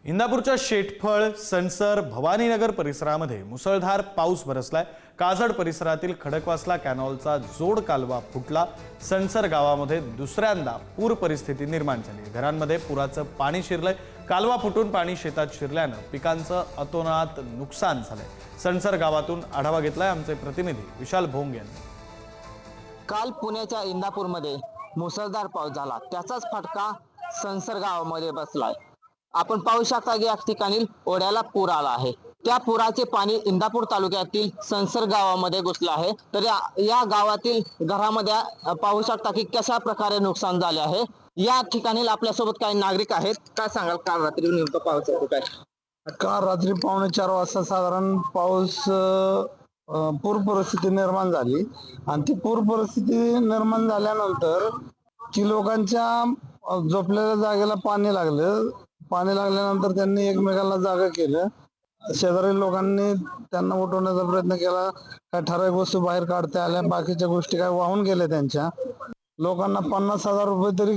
इंदापूरच्या शेटफळ, सणसर, भवानीनगर परिसरामध्ये मुसळधार पाऊस बरसलाय। काजड परिसरातील खडकवासला कॅनॉलचा जोड कालवा फुटला। सणसर गावामध्ये दुसऱ्यांदा पूर परिस्थिती निर्माण झाली। घरांमध्ये पुराचं पाणी शिरलंय। कालवा फुटून पाणी शेतात शिरल्यानं पिकांचं अतोनात नुकसान झालंय। सणसर गावातून आढावा घेतलाय आमचे प्रतिनिधी विशाल भोंग यांनी। काल पुण्याच्या इंदापूरमध्ये मुसळधार पाऊस झाला, त्याचाच फटका सणसर गावामध्ये बसलाय। आपण पाहू शकता की या ठिकाणी ओढ्याला पूर आला आहे। त्या पुराचे पाणी इंदापूर तालुक्यातील सणसर गावामध्ये घुसले आहे। तर या गावातील घरामध्ये पाहू शकता की कशा प्रकारे नुकसान झाले आहे। या ठिकाणी आपल्यासोबत काही नागरिक आहेत। काय सांगाल, काल रात्री नेमकं पाऊस होतो काय? काल रात्री 3:45 वाजता साधारण पाऊस पूर परिस्थिती निर्माण झाली आणि ती पूर परिस्थिती निर्माण झाल्यानंतर की लोकांच्या झोपलेल्या जागेला पाणी लागलं। पाणी लागल्यानंतर त्यांनी एकमेकांना जागा केलं। शेजारी लोकांनी त्यांना उठवण्याचा प्रयत्न केला। काय ठराविक वस्तू बाहेर काढता आल्या, बाकीच्या गोष्टी काय वाहून गेल्या। त्यांच्या लोकांना 50,000 रुपये तरी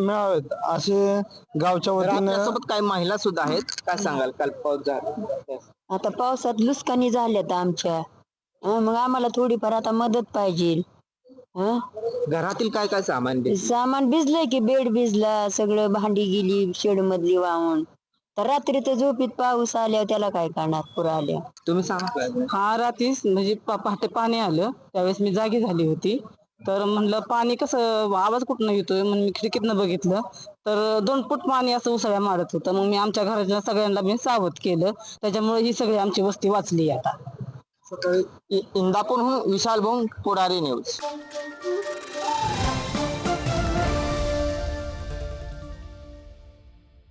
मिळावेत असे गावच्या वतीने। आपल्यासोबत काही महिला सुद्धा आहेत। काय सांगाल, काल पाऊस झाला? आता पावसात नुकसानी झाल्यात आमच्या, मग आम्हाला थोडीफार आता मदत पाहिजे। घरातील काय काय सामान सामान भिजलंय की, बेड भिजला, सगळं भांडी गेली शेड मधली वाहून। तर रात्री तर झोपीत पाऊस आल्यावर त्याला काय करणार, पूर आल्या। तुम्ही सांगा। हा, रात्रीच म्हणजे पहाटे पाणी आलं, त्यावेळेस मी जागी झाली होती। तर म्हणलं पाणी कसं, आवाज कुठनं येतोय म्हणून मी खिडकीतनं बघितलं तर 2 फूट पाणी असं उसळ्या मारत होतं। मग मी आमच्या घराच्या सगळ्यांना मी सावध केलं, त्याच्यामुळे ही सगळी आमची वस्ती वाचली आता। इंदापूरहून विशाल भोंग, पुढारी न्यूज।